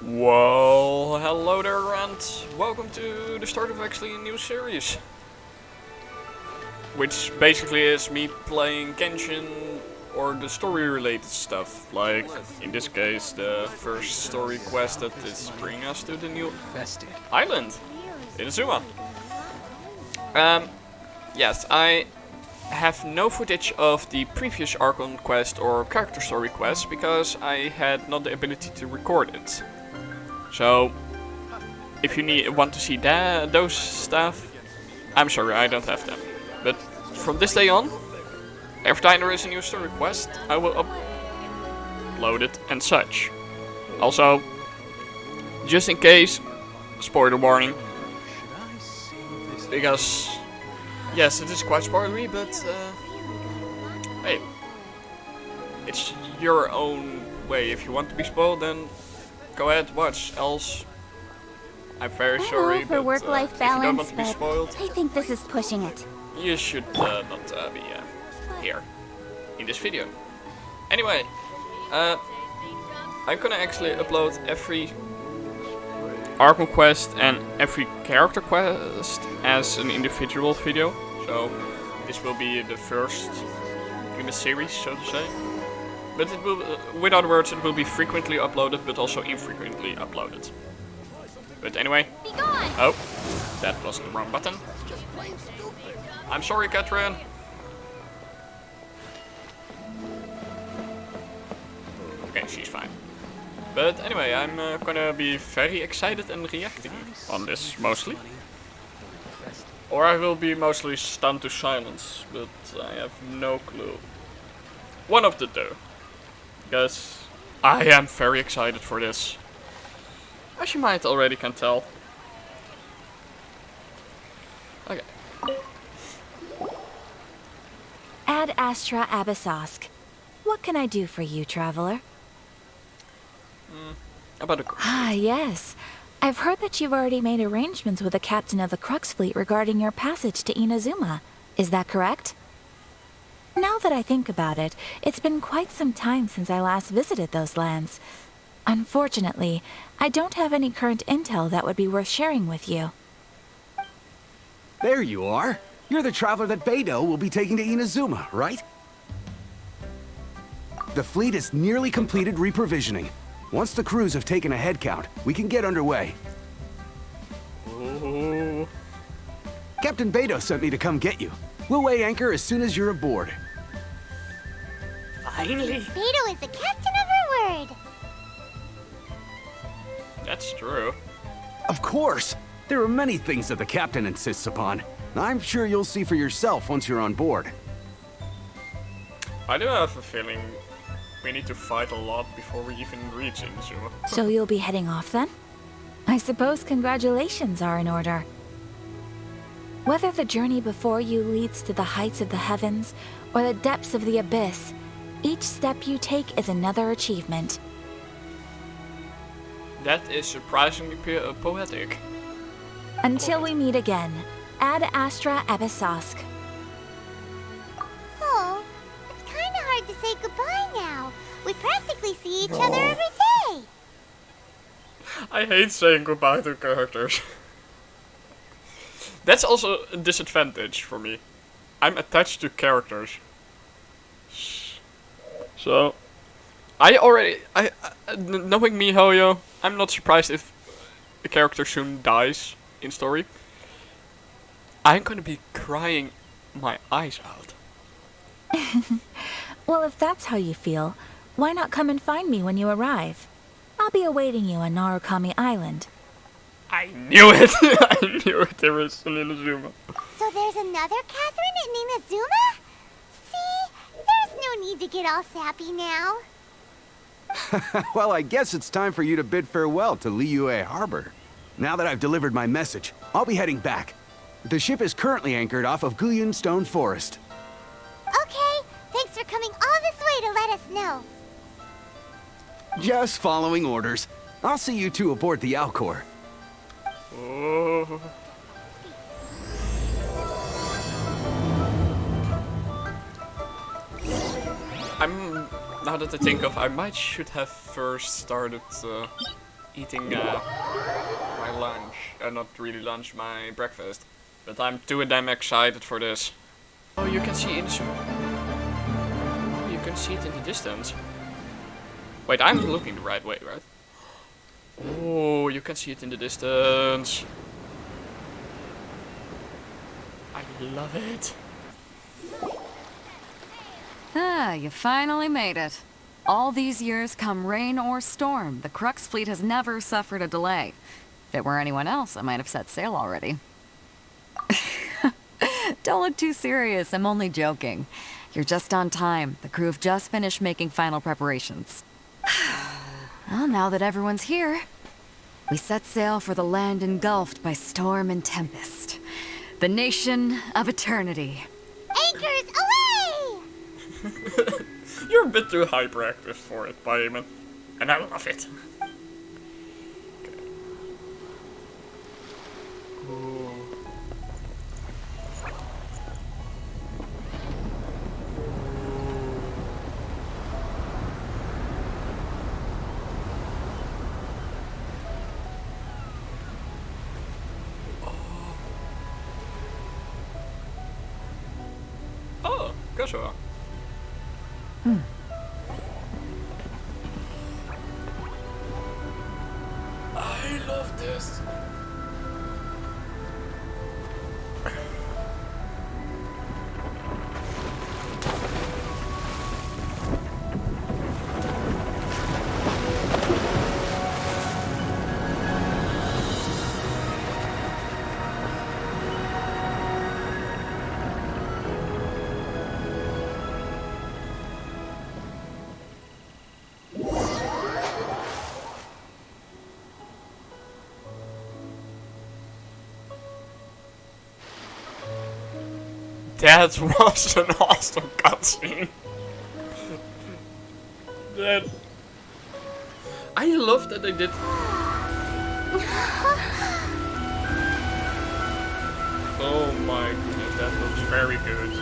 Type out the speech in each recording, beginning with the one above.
Well, hello there and welcome to the start of actually a new series. Which basically is me playing Genshin or the story related stuff. Like, in this case, the first story quest that is bringing us to the new island, Inazuma. Yes, I have no footage of the previous archon quest or character story quest because I had not the ability to record it. So, if you want to see those stuff, I'm sorry, I don't have them. But from this day on, every time there is a new story quest, I will upload it and such. Also, just in case, spoiler warning, because yes, it is quite spoilery, but hey, it's your own way. If you want to be spoiled, then go ahead, watch. Else, I'm very sorry, for work-life if you don't balance, want to be but spoiled, I think this is pushing it. you should not be here in this video. Anyway, I'm gonna actually upload every archon quest and every character quest as an individual video. So this will be the first in the series, so to say. But it will, with other words, it will be frequently uploaded, but also infrequently uploaded. But anyway, oh, that was the wrong button. I'm sorry, Catherine. Okay, she's fine. But anyway, I'm gonna be very excited and reacting on this mostly. Or I will be mostly stunned to silence, but I have no clue. One of the two. Because I am very excited for this. As you might already can tell. Okay. Ad Astra Abyssosk. What can I do for you, traveler? About a Ah, yes. I've heard that you've already made arrangements with the captain of the Crux fleet regarding your passage to Inazuma. Is that correct? Now that I think about it, it's been quite some time since I last visited those lands. Unfortunately, I don't have any current intel that would be worth sharing with you. There you are. You're the traveler that Beidou will be taking to Inazuma, right? The fleet has nearly completed reprovisioning. Once the crews have taken a head count, we can get underway. Ooh. Captain Beidou sent me to come get you. We'll weigh anchor as soon as you're aboard. Finally. Beidou is the captain of her word. That's true. Of course! There are many things that the captain insists upon. I'm sure you'll see for yourself once you're on board. I do have a feeling we need to fight a lot before we even reach Inazuma. So you'll be heading off then? I suppose congratulations are in order. Whether the journey before you leads to the heights of the heavens or the depths of the abyss, each step you take is another achievement. That is surprisingly poetic. Until we meet again, Ad Astra Abyssosk. Oh, it's kind of hard to say goodbye now. We practically see each other every day. I hate saying goodbye to characters. That's also a disadvantage for me. I'm attached to characters. So, knowing me, Hoyo, I'm not surprised if a character soon dies in story. I'm gonna be crying my eyes out. Well, if that's how you feel, why not come and find me when you arrive? I'll be awaiting you on Narukami Island. I knew it! I knew it, there was an Inazuma. So there's another Catherine in Inazuma? See, there's no need to get all sappy now. Well, I guess it's time for you to bid farewell to Liyue Harbor. Now that I've delivered my message, I'll be heading back. The ship is currently anchored off of Guyun Stone Forest. Okay, thanks for coming all this way to let us know. Just following orders. I'll see you two aboard the Alcor. Oh. Now that I think of, I should have first started eating my lunch. Not really lunch, my breakfast. But I'm too damn excited for this. Oh, you can see you can see it in the distance. Wait, I'm looking the right way, right? Oh, you can see it in the distance. I love it. Ah, you finally made it. All these years, come rain or storm, the Crux fleet has never suffered a delay. If it were anyone else, I might have set sail already. Don't look too serious, I'm only joking. You're just on time. The crew have just finished making final preparations. Well, now that everyone's here, we set sail for the land engulfed by storm and tempest. The nation of eternity. Anchors away! You're a bit too hyperactive for it, Paimon. And I love it. Oh, kanskje wel. I love this. That was an awesome cutscene. That I love that they did. Oh my goodness, that looks very good.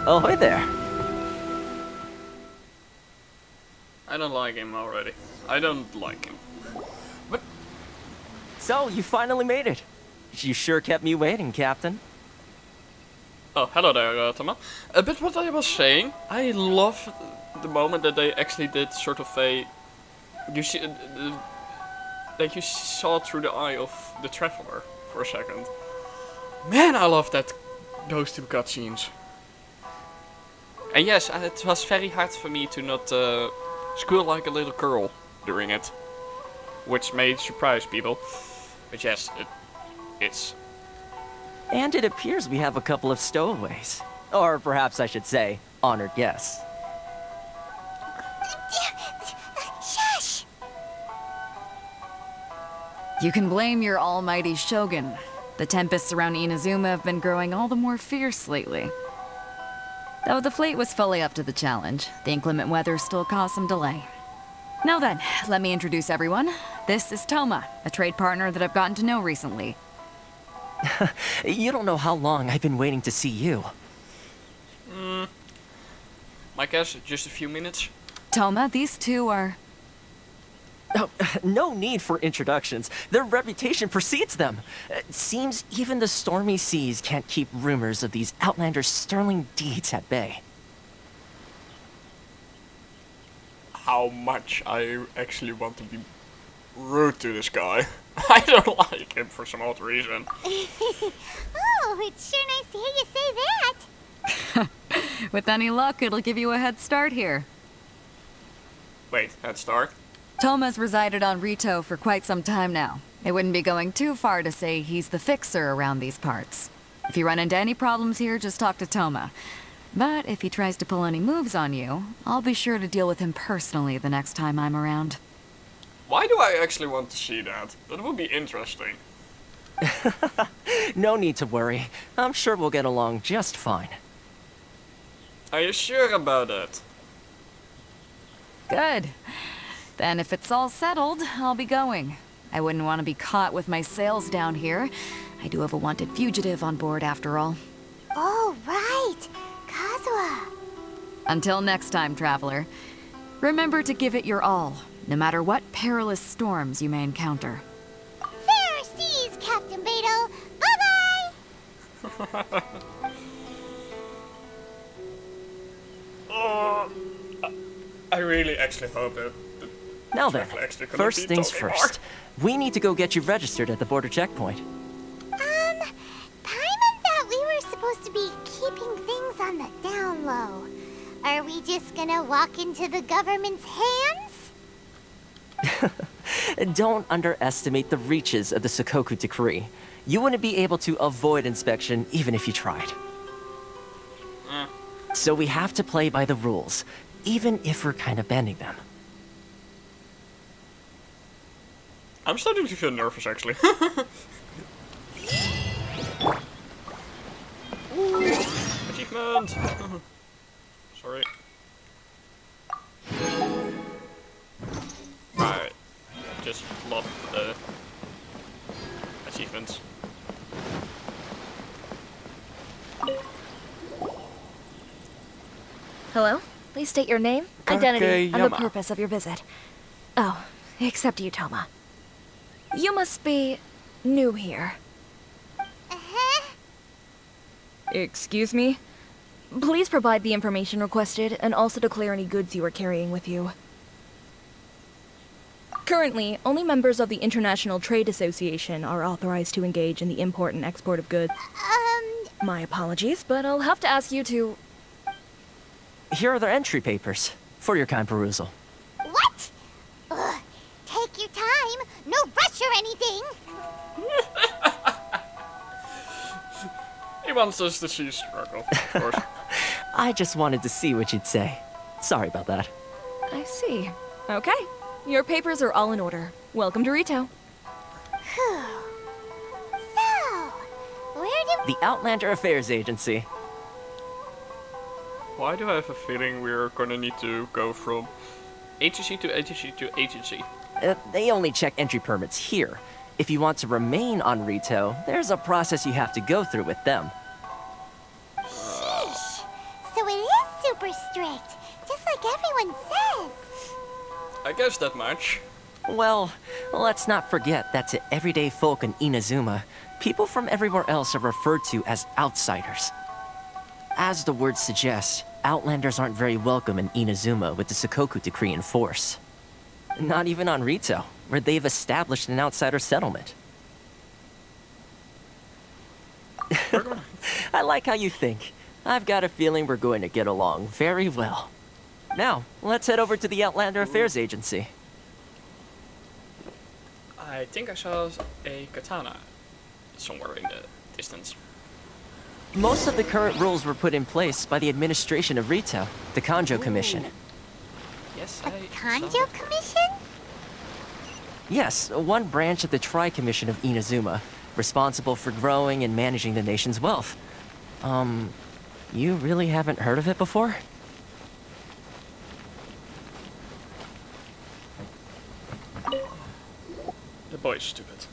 Oh, hi there. I don't like him already. I don't like him. But So, you finally made it. You sure kept me waiting, Captain. oh, hello there, Thomas. But what I was saying, I love the moment that they actually did sort of a you see that you saw through the eye of the traveler for a second. Man, I love that those two cutscenes. And yes, it was very hard for me to not squeal like a little girl during it, which may surprise people. But yes, it's. And it appears we have a couple of stowaways. Or perhaps I should say, honored guests. Shush! You can blame your almighty shogun. The tempests around Inazuma have been growing all the more fierce lately. Though the fleet was fully up to the challenge, the inclement weather still caused some delay. Now then, let me introduce everyone. This is Toma, a trade partner that I've gotten to know recently. You don't know how long I've been waiting to see you. My guess, just a few minutes. Toma, these two are... Oh, no need for introductions. Their reputation precedes them. Seems even the stormy seas can't keep rumors of these outlanders' sterling deeds at bay. How much I actually want to be rude to this guy. I don't like him for some odd reason. Oh, it's sure nice to hear you say that. With any luck, it'll give you a head start here. Wait, head start? Toma's resided on Rito for quite some time now. It wouldn't be going too far to say he's the fixer around these parts. If you run into any problems here, just talk to Toma. But if he tries to pull any moves on you, I'll be sure to deal with him personally the next time I'm around. Why do I actually want to see that? That would be interesting. No need to worry. I'm sure we'll get along just fine. Are you sure about that? Good. Then if it's all settled, I'll be going. I wouldn't want to be caught with my sails down here. I do have a wanted fugitive on board after all. Oh, right. Kazuha. Until next time, traveler. Remember to give it your all, no matter what perilous storms you may encounter. Fair seas, Captain Beto. Bye-bye. Oh, I really actually hope that. Now then, Traveler actually couldn't first be things talking more. first. We need to go get you registered at the border checkpoint. Paimon thought we were supposed to be keeping things on the down low. Are we just gonna walk into the government's hands? Don't underestimate the reaches of the Sakoku Decree. You wouldn't be able to avoid inspection even if you tried. So we have to play by the rules, even if we're kind of bending them. I'm starting to feel nervous actually. Achievement! Sorry. I just love the achievements. Hello? Please state your name, identity, and the Kakeyama. purpose of your visit. Oh, except you, Toma. You must be new here. Uh-huh. Excuse me? Please provide the information requested and also declare any goods you are carrying with you. Currently, only members of the International Trade Association are authorized to engage in the import and export of goods. My apologies, but I'll have to ask you to... Here are their entry papers, for your kind perusal. What? Ugh. Take your time. No rush or anything. He wants us to see struggle, of course. I just wanted to see what you'd say. Sorry about that. I see. Okay. Your papers are all in order. Welcome to Rito. Whew. So, where do... The Outlander Affairs Agency. Why do I have a feeling we're gonna need to go from agency to agency to agency? They only check entry permits here. If you want to remain on Rito, there's a process you have to go through with them. Sheesh. So it is super strict, just like everyone says. I guess that much. Well, let's not forget that to everyday folk in Inazuma, people from everywhere else are referred to as outsiders. As the word suggests, Outlanders aren't very welcome in Inazuma with the Sakoku Decree in force. Not even on Rito, where they've established an outsider settlement. I like how you think. I've got a feeling we're going to get along very well. Now, let's head over to the Outlander Affairs Agency. I think I saw a katana somewhere in the distance. Most of the current rules were put in place by the administration of Rito, the Kanjo Commission. Yes, A I Kanjo Commission? Yes, one branch of the Tri-Commission of Inazuma, responsible for growing and managing the nation's wealth. You really haven't heard of it before? The boy's stupid.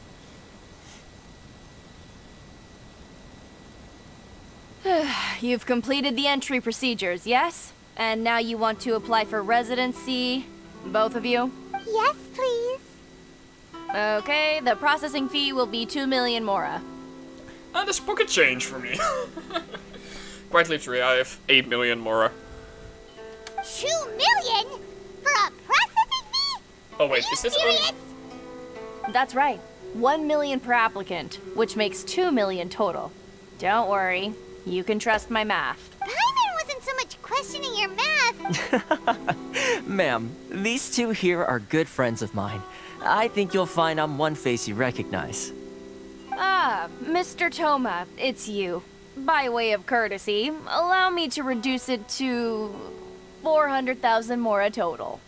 You've completed the entry procedures, yes? And now you want to apply for residency? Both of you? Yes, please. Okay, the processing fee will be 2 million mora. That's pocket change for me. Quite literally, I have 8 million more. 2 million? For a processing fee? Oh wait, Are you is this serious? That's right. 1 million per applicant, which makes 2 million total. Don't worry, you can trust my math. Paimon wasn't so much questioning your math. Ma'am, these two here are good friends of mine. I think you'll find I'm one face you recognize. Ah, Mr. Toma, it's you. By way of courtesy, allow me to reduce it to 400,000 mora total.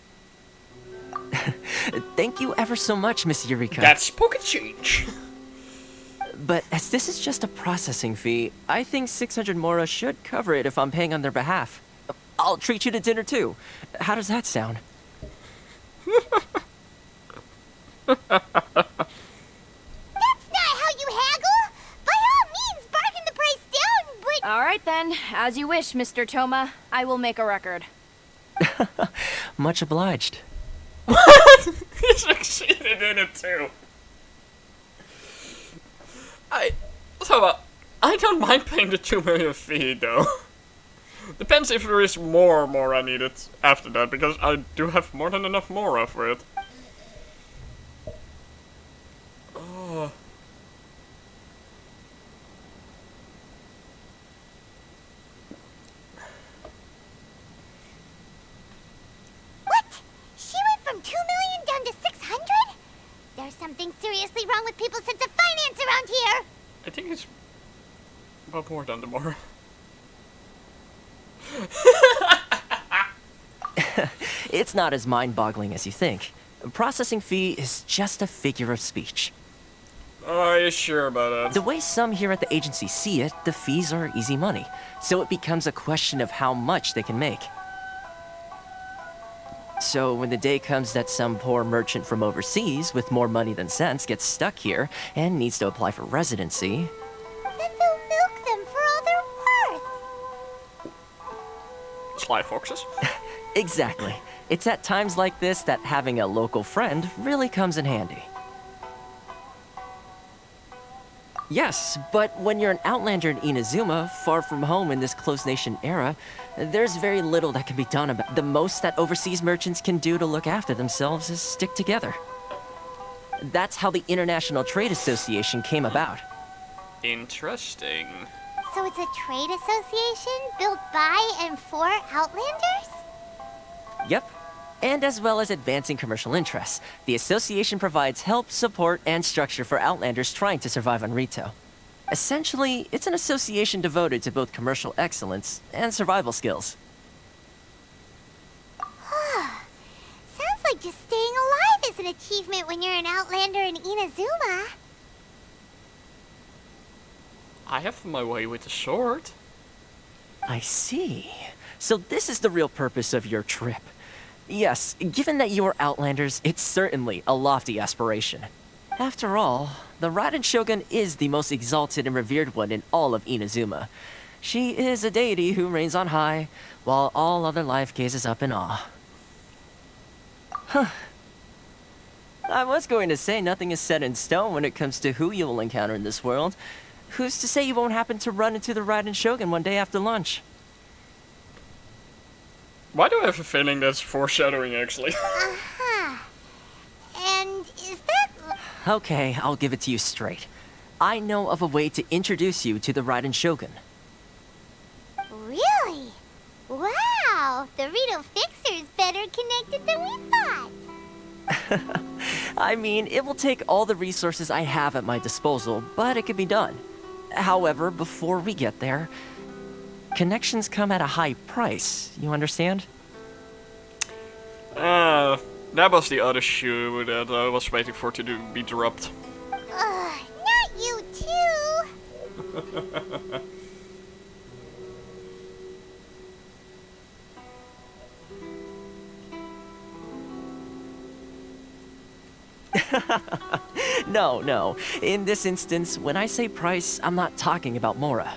Thank you ever so much, Miss Eureka. That's pocket change. But as this is just a processing fee, I think 600 Mora should cover it if I'm paying on their behalf. I'll treat you to dinner too. How does that sound? That's not how you haggle! By all means, bargain the price down, but... All right then, as you wish, Mr. Toma. I will make a record. Much obliged. He succeeded in it too. I don't mind paying the 2 million fee though. Depends if there is more I needed after that, because I do have more than enough Mora for it. Oh. What? She went from 2 million down to 600? There's something seriously wrong with people's sense of finance around here! I think it's about more than the Mora. It's not as mind-boggling as you think. A processing fee is just a figure of speech. Are you sure about that? The way some here at the agency see it, the fees are easy money, so it becomes a question of how much they can make. So when the day comes that some poor merchant from overseas with more money than sense gets stuck here and needs to apply for residency... Then they'll milk them for all they're worth. Sly foxes? Exactly. It's at times like this that having a local friend really comes in handy. Yes, but when you're an outlander in Inazuma, far from home in this closed nation era, there's very little that can be done about it. The most that overseas merchants can do to look after themselves is stick together. That's how the International Trade Association came about. Interesting. So it's a trade association built by and for Outlanders? Yep. And as well as advancing commercial interests, the association provides help, support, and structure for Outlanders trying to survive on Rito. Essentially, it's an association devoted to both commercial excellence and survival skills. Sounds like just staying alive is an achievement when you're an Outlander in Inazuma. I have my way with the sword. I see. So this is the real purpose of your trip. Yes, given that you're Outlanders, it's certainly a lofty aspiration. After all, the Raiden Shogun is the most exalted and revered one in all of Inazuma. She is a deity who reigns on high, while all other life gazes up in awe. Huh. I was going to say nothing is set in stone when it comes to who you will encounter in this world. Who's to say you won't happen to run into the Raiden Shogun one day after lunch? Why do I have a feeling that's foreshadowing, actually? Uh-huh. And is that... Okay, I'll give it to you straight. I know of a way to introduce you to the Raiden Shogun. Really? Wow! The Rito Fixer's better connected than we thought. I mean, it will take all the resources I have at my disposal, but it can be done. However, before we get there, connections come at a high price, you understand? That was the other shoe that I was waiting for to be dropped. Not you too! No. In this instance, when I say price, I'm not talking about Mora.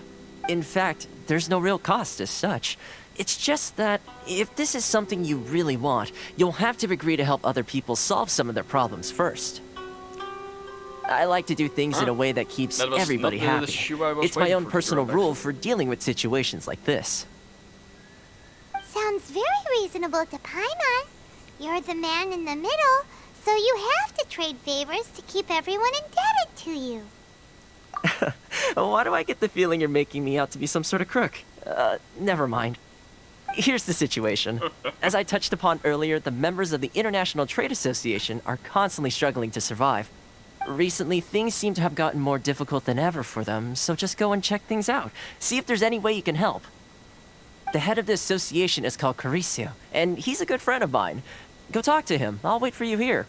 In fact, there's no real cost as such. It's just that, if this is something you really want, you'll have to agree to help other people solve some of their problems first. I like to do things in a way that keeps everybody happy. It's my own personal rule for dealing with situations like this. Sounds very reasonable to Paimon. You're the man in the middle, so you have to trade favors to keep everyone indebted to you. Why do I get the feeling you're making me out to be some sort of crook? Never mind. Here's the situation. As I touched upon earlier, the members of the International Trade Association are constantly struggling to survive. Recently, things seem to have gotten more difficult than ever for them, so just go and check things out. See if there's any way you can help. The head of the association is called Caricio, and he's a good friend of mine. Go talk to him. I'll wait for you here.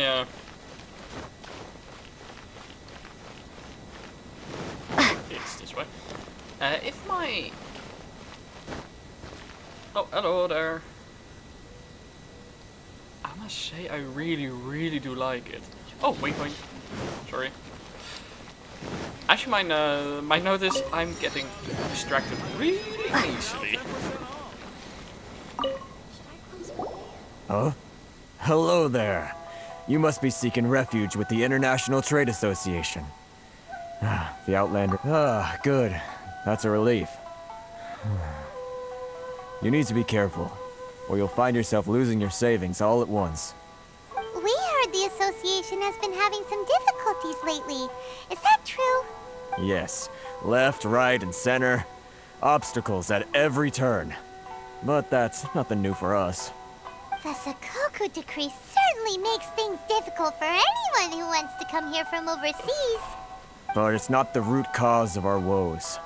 yeah. It's this way. If my... Oh, hello there. I must say, I really do like it. Oh, wait. Sorry. As you might notice, I'm getting distracted really easily. Huh? Hello there. You must be seeking refuge with the International Trade Association. The Outlander. Good. That's a relief. You need to be careful, or you'll find yourself losing your savings all at once. We heard the association has been having some difficulties lately. Is that true? Yes. Left, right, and center. Obstacles at every turn. But that's nothing new for us. The Sakoku decree certainly makes things difficult for anyone who wants to come here from overseas. But it's not the root cause of our woes.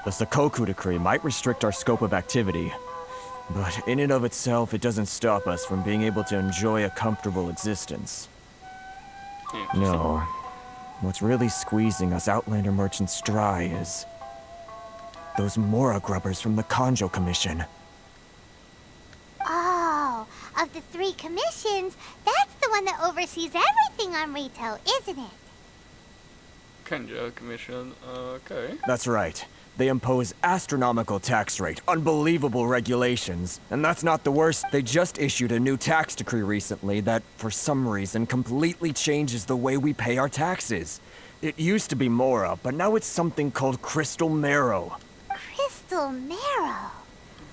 The Sakoku decree might restrict our scope of activity, but in and of itself, it doesn't stop us from being able to enjoy a comfortable existence. No. What's really squeezing us Outlander merchants dry is those Mora grubbers from the Kanjo Commission. Oh, of the 3 commissions, that's the one that oversees everything on Rito, isn't it? Kanjo Commission, okay. That's right. They impose astronomical tax rate, unbelievable regulations, and that's not the worst. They just issued a new tax decree recently that, for some reason, completely changes the way we pay our taxes. It used to be Mora, but now it's something called Crystal Marrow. Crystal Marrow?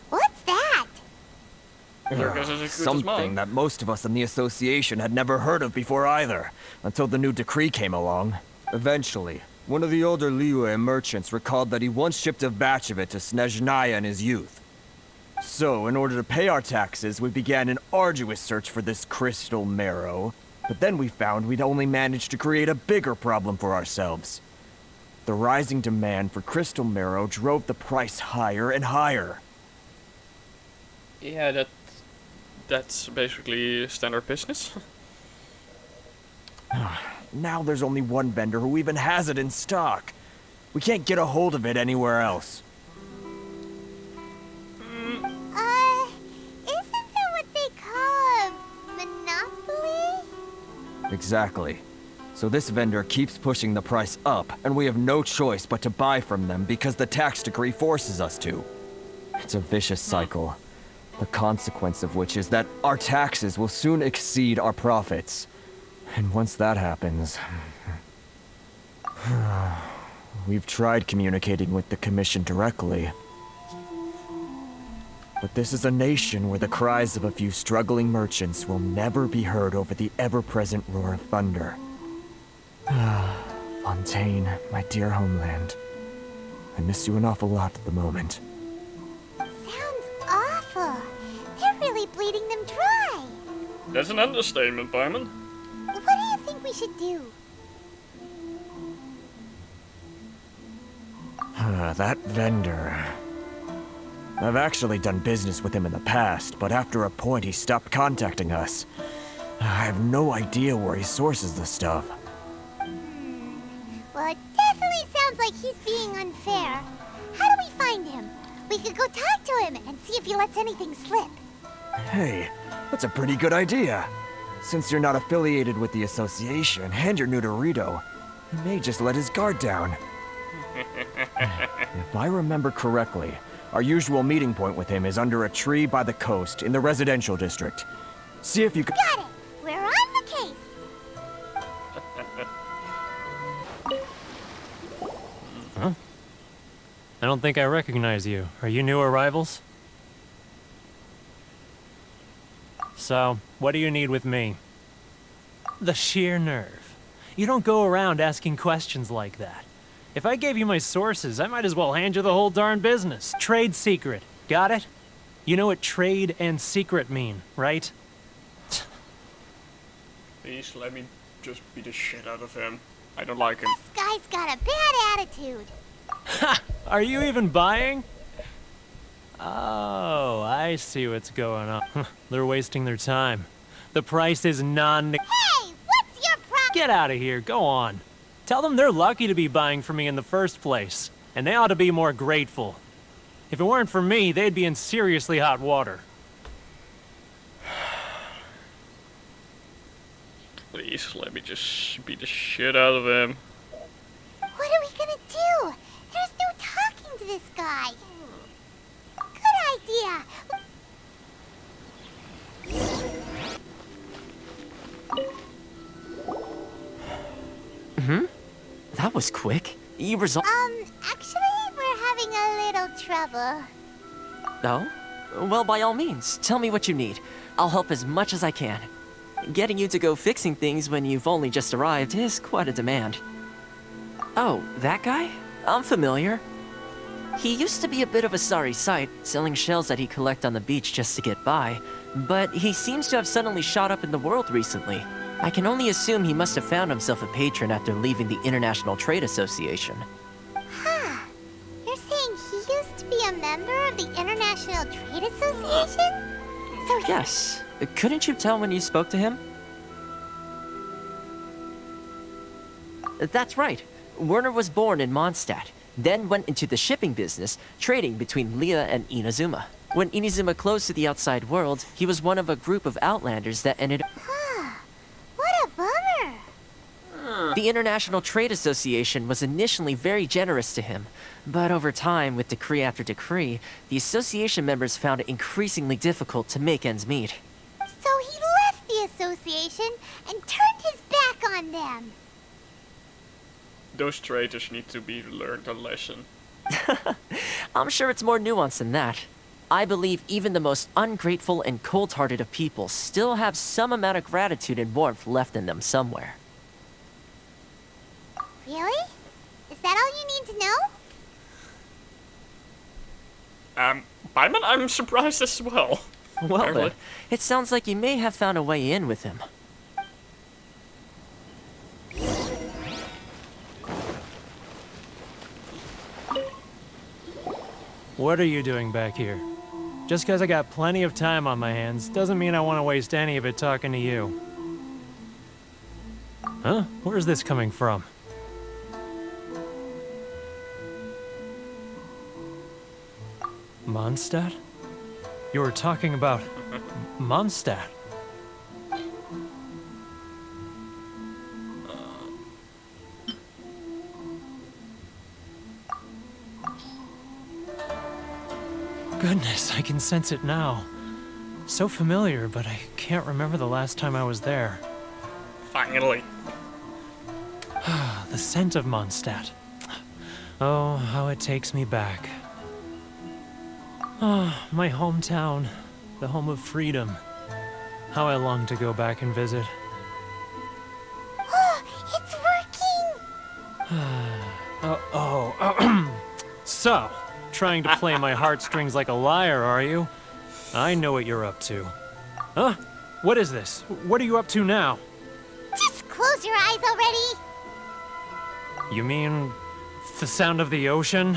What's that? I guess it's as good as Something mine. that most of us in the association had never heard of before either, until the new decree came along. Eventually, one of the older Liyue merchants recalled that he once shipped a batch of it to Snezhnaya in his youth. So, in order to pay our taxes, we began an arduous search for this crystal marrow. But then we found we'd only managed to create a bigger problem for ourselves. The rising demand for crystal marrow drove the price higher and higher. Yeah, that's basically standard business. Now there's only one vendor who even has it in stock. We can't get a hold of it anywhere else. Isn't that what they call a monopoly? Exactly. So this vendor keeps pushing the price up, and we have no choice but to buy from them because the tax decree forces us to. It's a vicious cycle, the consequence of which is that our taxes will soon exceed our profits. And once that happens... We've tried communicating with the Commission directly. But this is a nation where the cries of a few struggling merchants will never be heard over the ever-present roar of thunder. Fontaine, my dear homeland. I miss you an awful lot at the moment. Sounds awful. They're really bleeding them dry. That's an understatement, Paimon. What do you think we should do? That vendor... I've actually done business with him in the past, but after a point he stopped contacting us. I have no idea where he sources the stuff. Well, it definitely sounds like he's being unfair. How do we find him? We could go talk to him and see if he lets anything slip. Hey, that's a pretty good idea. Since you're not affiliated with the association and you're new to Rito, he may just let his guard down. If I remember correctly, our usual meeting point with him is under a tree by the coast in the residential district. See if you can... Got it! We're on the case! I don't think I recognize you. Are you new arrivals? So, what do you need with me? The sheer nerve. You don't go around asking questions like that. If I gave you my sources, I might as well hand you the whole darn business. Trade secret. Got it? You know what trade and secret mean, right? Please let me just beat the shit out of him. I don't like him. This guy's got a bad attitude. Ha! Are you even buying? Oh, I see what's going on. They're wasting their time. The price is non- Hey, Get out of here, go on. Tell them they're lucky to be buying from me in the first place, and they ought to be more grateful. If it weren't for me, they'd be in seriously hot water. Please, let me just beat the shit out of him. What are we gonna do? There's no talking to this guy. Good idea. That was quick. You resolved. Actually, we're having a little trouble. Oh? Well, by all means, tell me what you need. I'll help as much as I can. Getting you to go fixing things when you've only just arrived is quite a demand. Oh, that guy? I'm familiar. He used to be a bit of a sorry sight, selling shells that he'd collect on the beach just to get by, but he seems to have suddenly shot up in the world recently. I can only assume he must have found himself a patron after leaving the International Trade Association. Huh. You're saying he used to be a member of the International Trade Association? So he... Yes. Couldn't you tell when you spoke to him? That's right. Werner was born in Mondstadt, then went into the shipping business, trading between Leah and Inazuma. When Inazuma closed to the outside world, he was one of a group of outlanders that ended up... What a bummer. The International Trade Association was initially very generous to him, but over time, with decree after decree, the association members found it increasingly difficult to make ends meet. So he left the association and turned his back on them. Those traitors need to be learned a lesson. I'm sure it's more nuanced than that. I believe even the most ungrateful and cold-hearted of people still have some amount of gratitude and warmth left in them somewhere. Really? Is that all you need to know? Paimon, I'm surprised as well. Well then, Apparently. it sounds like you may have found a way in with him. What are you doing back here? Just because I got plenty of time on my hands doesn't mean I want to waste any of it talking to you. Huh? Where's this coming from? Mondstadt? You were talking about Mondstadt. Goodness, I can sense it now. So familiar, but I can't remember the last time I was there. Finally. The scent of Mondstadt. Oh, how it takes me back. Oh, my hometown, the home of freedom. How I long to go back and visit. It's working! So, trying to play my heartstrings like a liar, are you? I know what you're up to. Huh? What is this? What are you up to now? Just close your eyes already! You mean the sound of the ocean?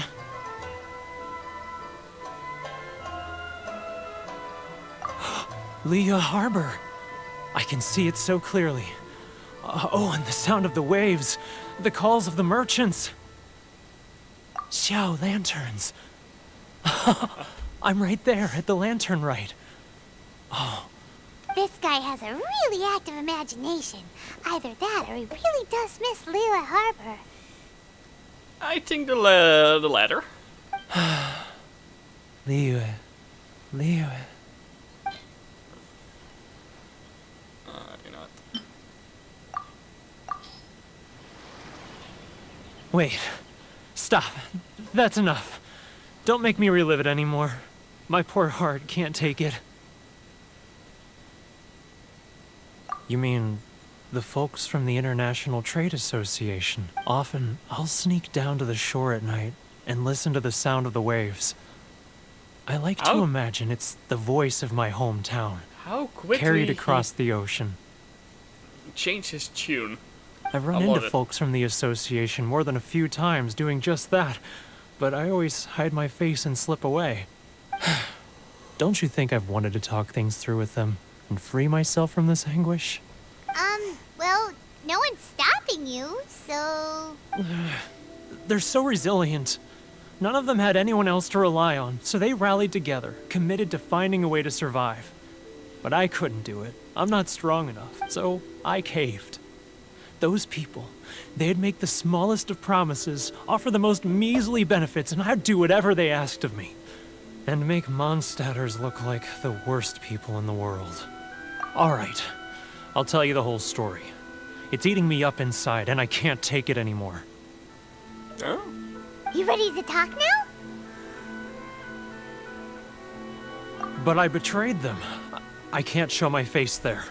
Leah Harbor. I can see it so clearly. Oh, and the sound of the waves. The calls of the merchants. Xiao lanterns. I'm right there at the lantern right. This guy has a really active imagination. Either that or he really does miss Leela Harbor. I think the latter. Leah. Do not. Wait. Stop. That's enough. Don't make me relive it anymore. My poor heart can't take it. You mean the folks from the International Trade Association? Often, I'll sneak down to the shore at night and listen to the sound of the waves. I like to imagine it's the voice of my hometown, How quickly carried across the ocean. he changed his tune. I've run I love into it. folks from the association more than a few times doing just that, but I always hide my face and slip away. Don't you think I've wanted to talk things through with them and free myself from this anguish? Well, no one's stopping you, so... They're so resilient. None of them had anyone else to rely on, so they rallied together, committed to finding a way to survive. But I couldn't do it. I'm not strong enough, so I caved. Those people, they'd make the smallest of promises, offer the most measly benefits, and I'd do whatever they asked of me. And make Mondstadters look like the worst people in the world. Alright, I'll tell you the whole story. It's eating me up inside, and I can't take it anymore. Oh? You ready to talk now? But I betrayed them. I can't show my face there.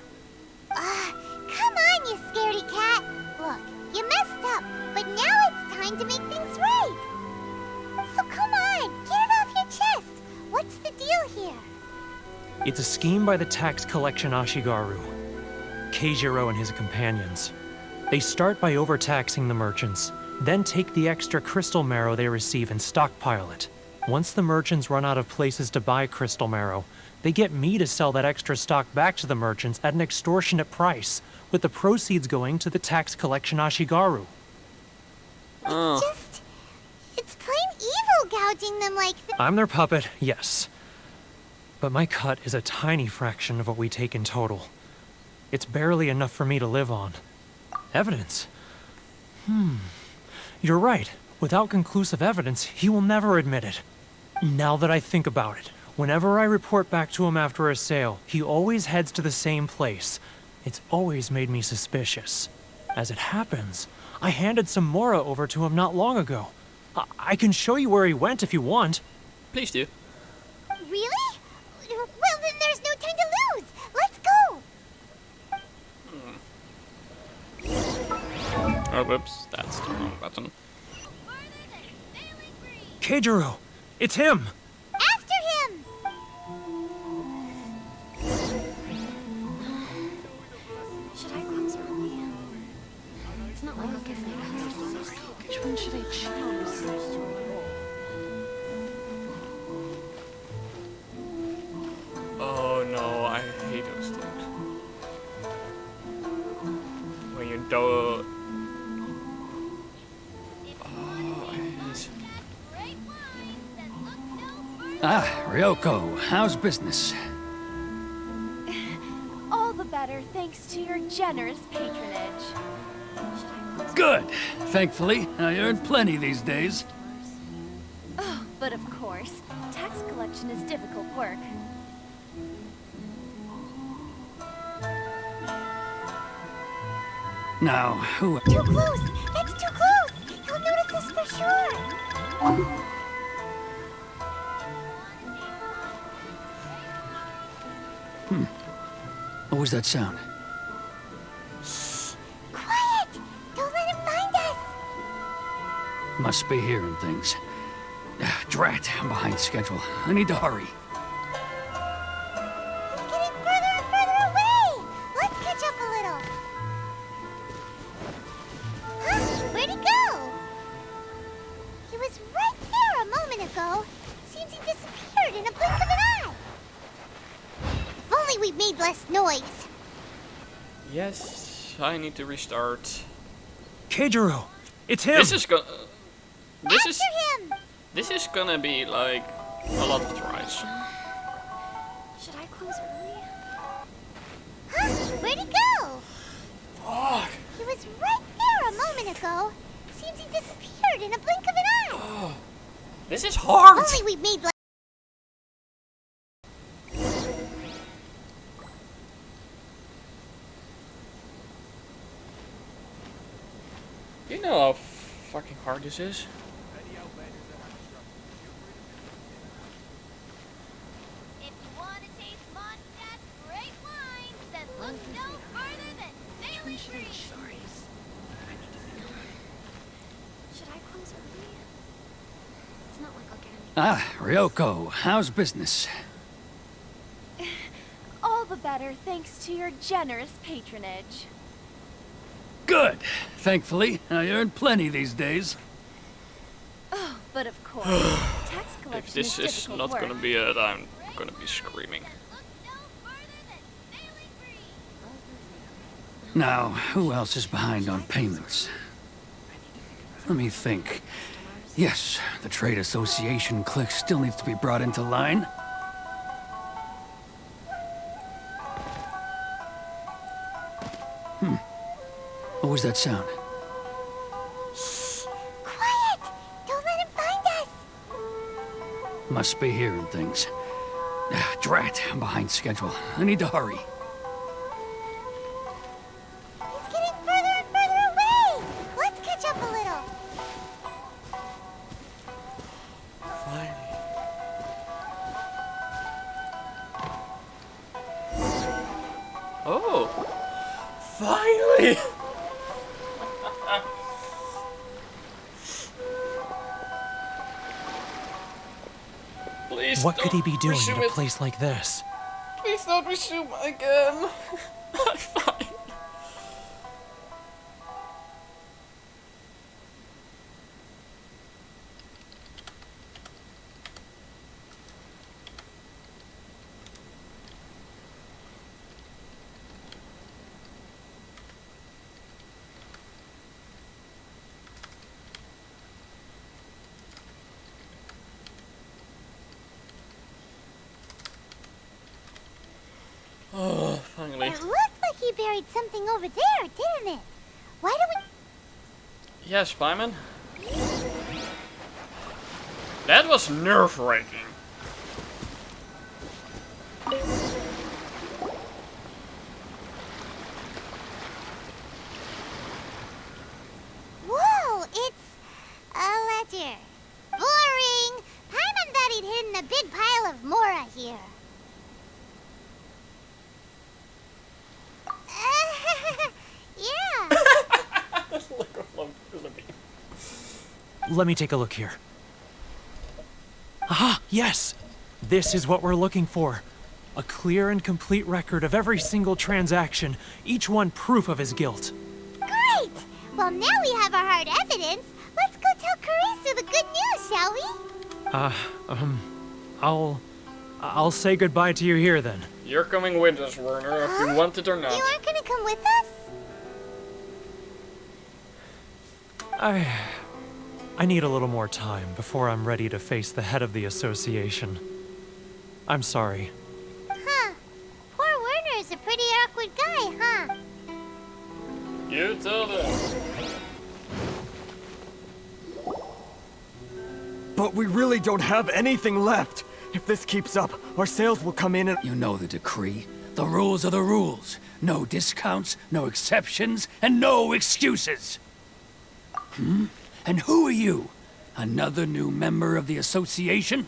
Come on, you scaredy cat. Look, you messed up, but now it's time to make things right. So come on, get it off your chest. What's the deal here? It's a scheme by the tax collection Ashigaru, Keijiro and his companions. They start by overtaxing the merchants, then take the extra crystal marrow they receive and stockpile it. Once the merchants run out of places to buy crystal marrow, they get me to sell that extra stock back to the merchants at an extortionate price, with the proceeds going to the tax collection Ashigaru. It's plain evil gouging them like this. I'm their puppet, yes. But my cut is a tiny fraction of what we take in total. It's barely enough for me to live on. Evidence? You're right. Without conclusive evidence, he will never admit it. Now that I think about it, whenever I report back to him after a sale, he always heads to the same place. It's always made me suspicious. As it happens, I handed some Mora over to him not long ago. I can show you where he went if you want. Please do. Really? Well, then there's no time to lose. Let's go. Oh, whoops. That's the wrong button. Keijiro! It's him! After him! Should I close early? It's not like I'll get any customers. Which one should I choose? Oh no, I hate those things. When you don't... Oh, I hate... Ah, Ryoko, how's business? All the better thanks to your generous patronage. Good. Thankfully, I earn plenty these days. Oh, but of course, tax collection is difficult work. Now, who... Too close! That's too close! He'll notice us for sure! What was that sound? Quiet! Don't let him find us! Must be hearing things. Drat, I'm behind schedule. I need to hurry. He's getting further and further away! Let's catch up a little. Huh? Where'd he go? He was right there a moment ago. Seems he disappeared in a blink of an eye. If only we made less noise. Yes, I need to restart. Keijiro! It's him! This is gonna... After him! This is gonna be like a lot of tries. Should I close early? Huh? Where'd he go? Fuck! He was right there a moment ago. Seems he disappeared in a blink of an eye. This is hard! If only we made less... You know how fucking hard this is? If you want to taste Mondstadt's great wines, then look no further than Sailing Green. Should I close early? It's not like I'll get any. Ah, Ryoko, how's business? All the better thanks to your generous patronage. Good. Thankfully, I earn plenty these days. Oh, but of course, tax collection If this is difficult not work. gonna be it, I'm gonna be screaming. Now, who else is behind on payments? Let me think. Yes, the Trade Association clique still needs to be brought into line. What was that sound? Quiet! Don't let him find us! Must be hearing things. Drat, I'm behind schedule. I need to hurry. He's getting further and further away! Let's catch up a little. Oh! Finally! Please What could he be doing resume at a it. place like this? Please don't resume again. I'm fine. Oh, finally. It looked like he buried something over there, didn't it? Why don't we... Yes, Paimon. That was nerve-wracking. Whoa, it's a ledger. Boring! Paimon thought he'd hidden a big pile of Mora here. Yeah. Let me take a look here. Aha! Yes! This is what we're looking for. A clear and complete record of every single transaction, each one proof of his guilt. Great! Well, now we have our hard evidence. Let's go tell Karisu the good news, shall we? I'll say goodbye to you here then. You're coming with us, Werner, if you want it or not. You aren't gonna come with us? I need a little more time before I'm ready to face the head of the association. I'm sorry. Huh. Poor Werner's a pretty awkward guy, huh? You tell them. But we really don't have anything left. If this keeps up, our sales will come in and... You know the decree. The rules are the rules. No discounts, no exceptions, and no excuses. And who are you? Another new member of the association?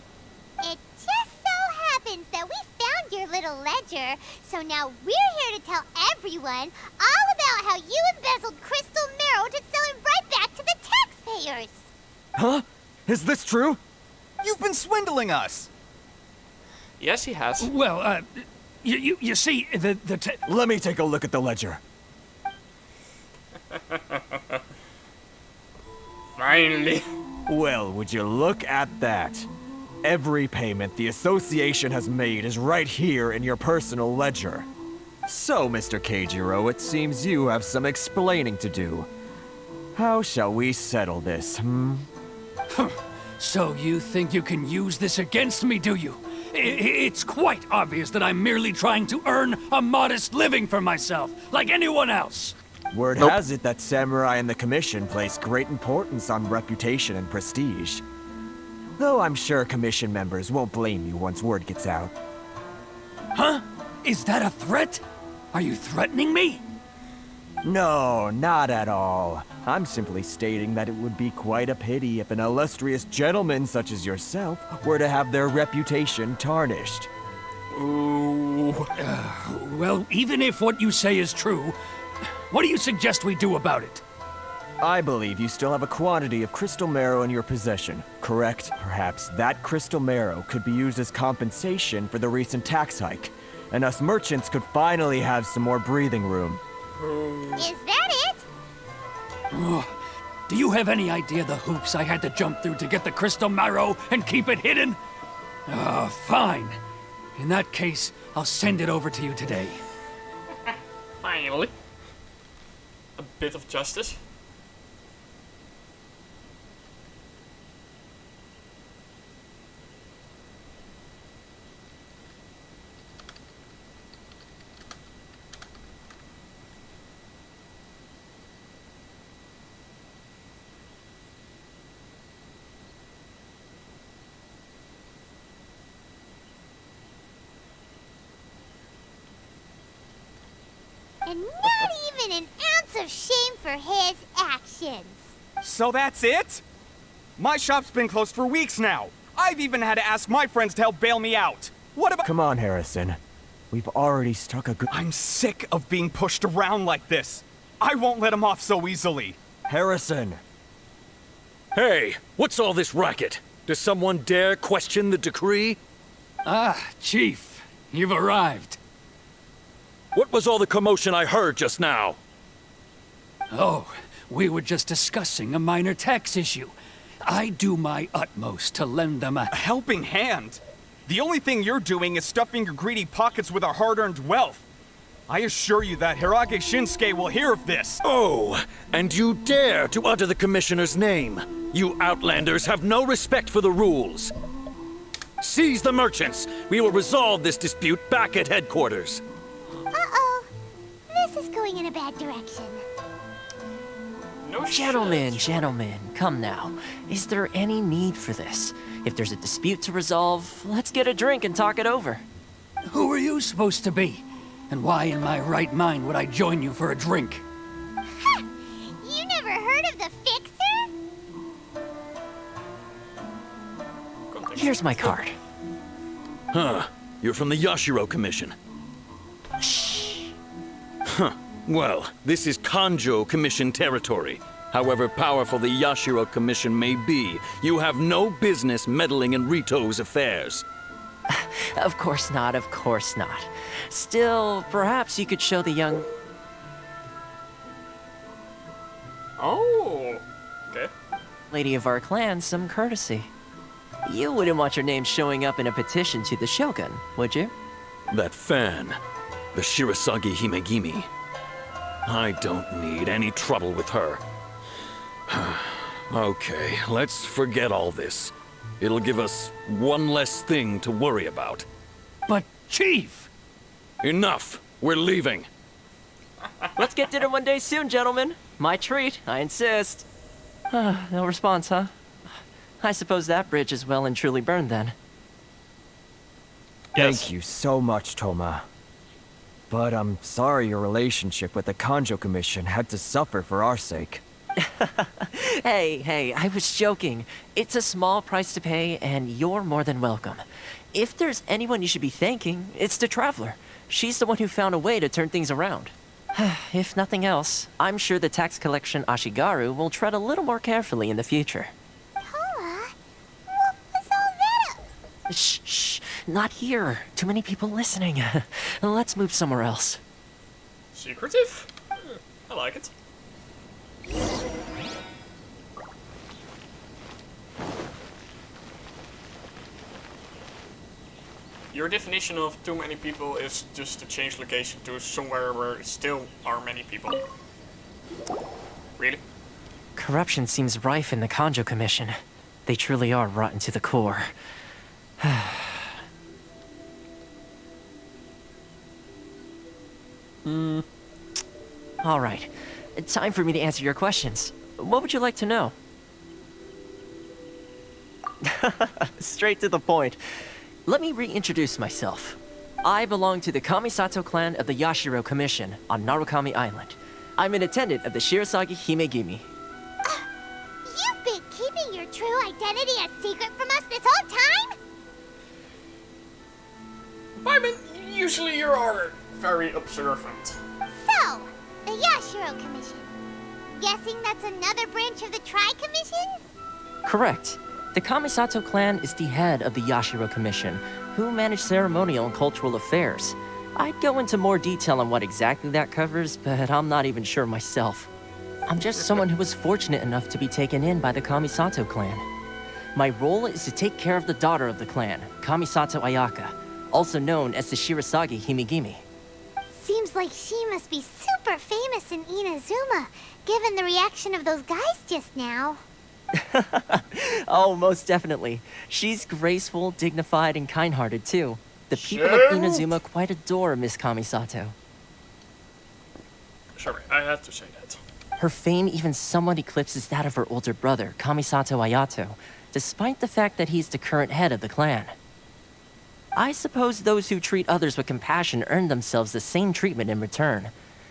It just so happens that we found your little ledger, so now we're here to tell everyone all about how you embezzled crystal marrow to sell it right back to the taxpayers. Huh? Is this true? You've been swindling us! Yes, he has. Well, you see, Let me take a look at the ledger. Finally. Well, would you look at that? Every payment the association has made is right here in your personal ledger. So, Mr. Keijiro, it seems you have some explaining to do. How shall we settle this, So you think you can use this against me, do you? It's quite obvious that I'm merely trying to earn a modest living for myself, like anyone else. Word has it that Samurai and the Commission place great importance on reputation and prestige. Though I'm sure Commission members won't blame you once word gets out. Huh? Is that a threat? Are you threatening me? No, not at all. I'm simply stating that it would be quite a pity if an illustrious gentleman such as yourself were to have their reputation tarnished. Ooh. Well, even if what you say is true, what do you suggest we do about it? I believe you still have a quantity of crystal marrow in your possession, correct? Perhaps that crystal marrow could be used as compensation for the recent tax hike, and us merchants could finally have some more breathing room. Is that it? Do you have any idea the hoops I had to jump through to get the crystal marrow and keep it hidden? Fine. In that case, I'll send it over to you today. Finally. a bit of justice. And not even an ounce of shame for his actions. So that's it? My shop's been closed for weeks now. I've even had to ask my friends to help bail me out. What about— Come on, Harrison. We've already struck a good— I'm sick of being pushed around like this. I won't let him off so easily. Harrison! Hey, what's all this racket? Does someone dare question the decree? Ah, Chief, you've arrived. What was all the commotion I heard just now? Oh, we were just discussing a minor tax issue. I do my utmost to lend them a helping hand. The only thing you're doing is stuffing your greedy pockets with our hard-earned wealth. I assure you that Hirage Shinsuke will hear of this. Oh, and you dare to utter the Commissioner's name. You Outlanders have no respect for the rules. Seize the merchants. We will resolve this dispute back at headquarters. Uh-oh. This is going in a bad direction. No Gentlemen, shit. gentlemen, come now. Is there any need for this? If there's a dispute to resolve, let's get a drink and talk it over. Who are you supposed to be? And why in my right mind would I join you for a drink? Ha! You never heard of the Fixer? Here's my card. Huh. You're from the Yashiro Commission. Shh. Huh. Well, this is Kanjo Commission territory. However powerful the Yashiro Commission may be, you have no business meddling in Rito's affairs. Of course not, of course not. Still, perhaps you could show the young... Oh, okay. lady of our clan some courtesy. You wouldn't want your name showing up in a petition to the Shogun, would you? That fan, the Shirasagi Himegimi. I don't need any trouble with her. Okay, let's forget all this. It'll give us one less thing to worry about. But, Chief! Enough! We're leaving. Let's get dinner one day soon, gentlemen. My treat, I insist. No response, huh? I suppose that bridge is well and truly burned then. Yes. Thank you so much, Toma. But I'm sorry your relationship with the Kanjo Commission had to suffer for our sake. Hey, I was joking. It's a small price to pay, and you're more than welcome. If there's anyone you should be thanking, it's the Traveler. She's the one who found a way to turn things around. If nothing else, I'm sure the tax collection Ashigaru will tread a little more carefully in the future. Toma, what was all that? Shh, not here. Too many people listening. Let's move somewhere else. Secretive? I like it. Your definition of too many people is just to change location to somewhere where still are many people. Really? Corruption seems rife in the Kanjo Commission. They truly are rotten to the core. All right. Time for me to answer your questions. What would you like to know? Straight to the point. Let me reintroduce myself. I belong to the Kamisato clan of the Yashiro Commission on Narukami Island. I'm an attendant of the Shirasagi Himegimi. You've been keeping your true identity a secret from us this whole time? I mean, usually you are very observant. So, the Yashiro Commission. Guessing that's another branch of the Tri-Commission? Correct. The Kamisato clan is the head of the Yashiro Commission, who manage ceremonial and cultural affairs. I'd go into more detail on what exactly that covers, but I'm not even sure myself. I'm just someone who was fortunate enough to be taken in by the Kamisato clan. My role is to take care of the daughter of the clan, Kamisato Ayaka, also known as the Shirasagi Himegimi. Seems like she must be super famous in Inazuma, given the reaction of those guys just now. Oh, most definitely. She's graceful, dignified, and kind-hearted, too. The people of Inazuma quite adore Miss Kamisato. Sorry, I had to say that. Her fame even somewhat eclipses that of her older brother, Kamisato Ayato, despite the fact that he's the current head of the clan. I suppose those who treat others with compassion earn themselves the same treatment in return.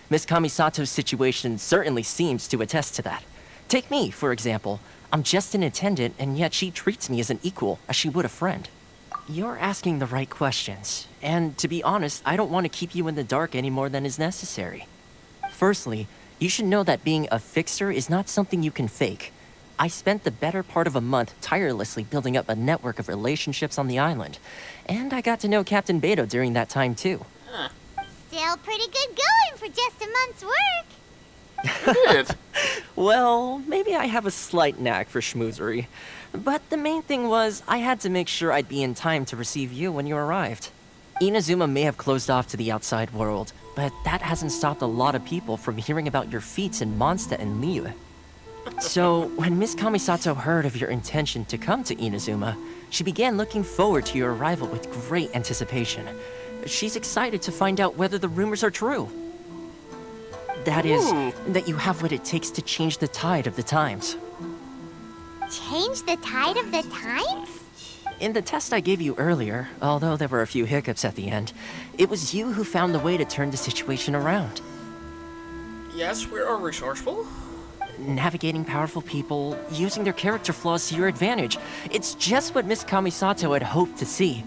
Miss Kamisato's situation certainly seems to attest to that. Take me, for example. I'm just an attendant, and yet she treats me as an equal, as she would a friend. You're asking the right questions, and to be honest, I don't want to keep you in the dark any more than is necessary. Firstly, you should know that being a fixer is not something you can fake. I spent the better part of a month tirelessly building up a network of relationships on the island, and I got to know Captain Beto during that time too. Still pretty good going for just a month's work. Good. Well, maybe I have a slight knack for schmoozery. But the main thing was, I had to make sure I'd be in time to receive you when you arrived. Inazuma may have closed off to the outside world, but that hasn't stopped a lot of people from hearing about your feats in Mondstadt and Liyue. So, when Miss Kamisato heard of your intention to come to Inazuma, she began looking forward to your arrival with great anticipation. She's excited to find out whether the rumors are true. That is, that you have what it takes to change the tide of the times. Change the tide of the times? In the test I gave you earlier, although there were a few hiccups at the end, it was you who found the way to turn the situation around. Yes, we are resourceful. Navigating powerful people, using their character flaws to your advantage. It's just what Miss Kamisato had hoped to see.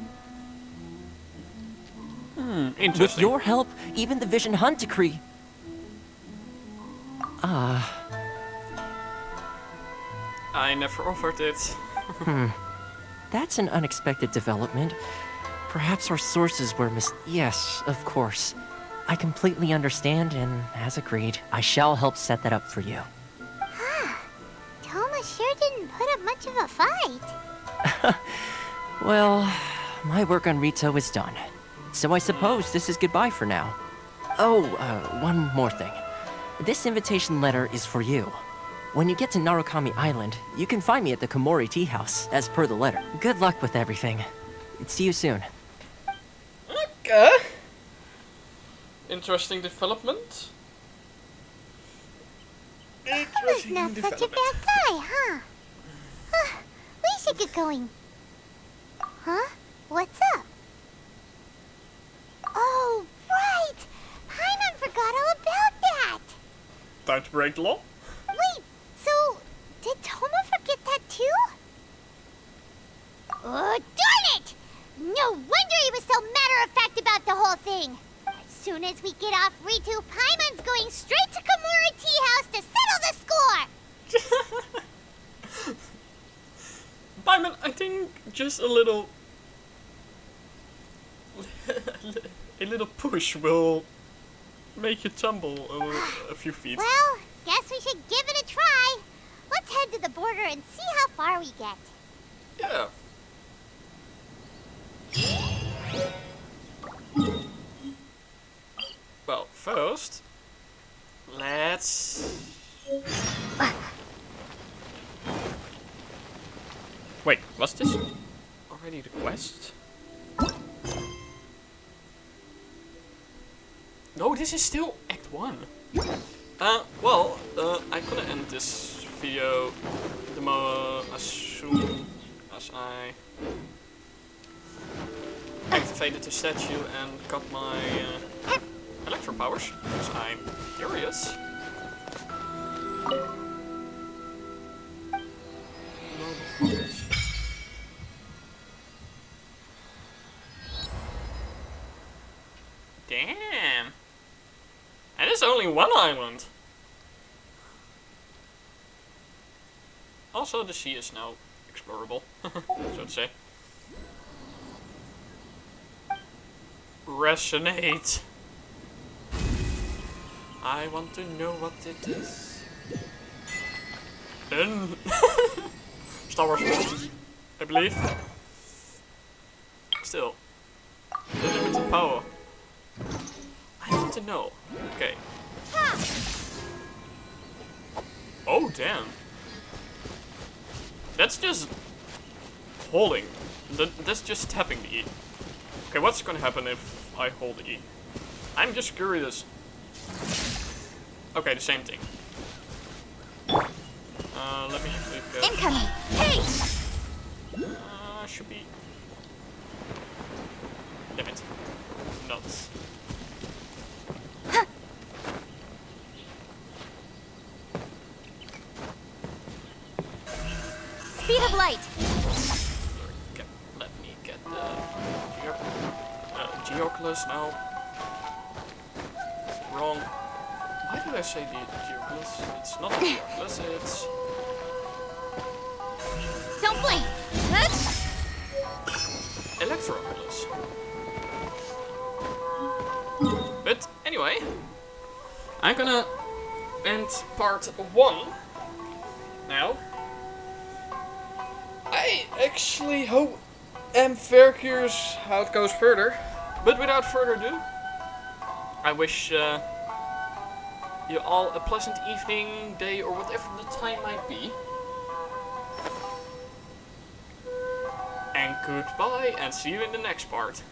Interesting. With your help, even the Vision Hunt decree... I never offered it. That's an unexpected development. Perhaps our sources were Yes, of course. I completely understand, and as agreed, I shall help set that up for you. Toma sure didn't put up much of a fight. Well, my work on Rito is done. So I suppose this is goodbye for now. Oh, one more thing. This invitation letter is for you. When you get to Narukami Island, you can find me at the Komori Tea House, as per the letter. Good luck with everything. See you soon. Okay. Interesting development. Toma's not such a bad guy, huh? We should get going. Huh? What's up? Oh, right! Paimon forgot all about that! Time to break the law? Wait, so did Toma forget that too? Oh, darn it! No wonder he was so matter-of-fact about the whole thing! As soon as we get off Ritu, Paimon's going straight to Komori Tea House to settle the score! Paimon, I think just a little push will make you tumble a few feet. Well, guess we should give it a try. Let's head to the border and see how far we get. Yeah. Well, first, let's... Wait, was this already the quest? No, this is still Act 1. Well, I'm gonna end this video as soon as I activated the statue and got my electro powers, because I'm curious. Damn! And it's only one island! Also, the sea is now explorable, so to say. Resonate! I want to know what it is. And Star Wars Forces, I believe. Still, the limited power. I want to to know. Okay. Oh, damn. That's just holding. That's just tapping the E. Okay, what's gonna happen if I hold E? I'm just curious. Okay, the same thing. Let me click. Incoming! Hey! Should be. Damn it. Nuts. Speed of light! Okay, let me get the Geoculus now. Wrong. Why do I say the Geoculus? It's not the Geoculus, it's... Don't blink! Electroculus. But anyway, I'm gonna end part 1 now. I actually am very curious how it goes further. But without further ado, I wish you all a pleasant evening, day, or whatever the time might be. And goodbye, and see you in the next part.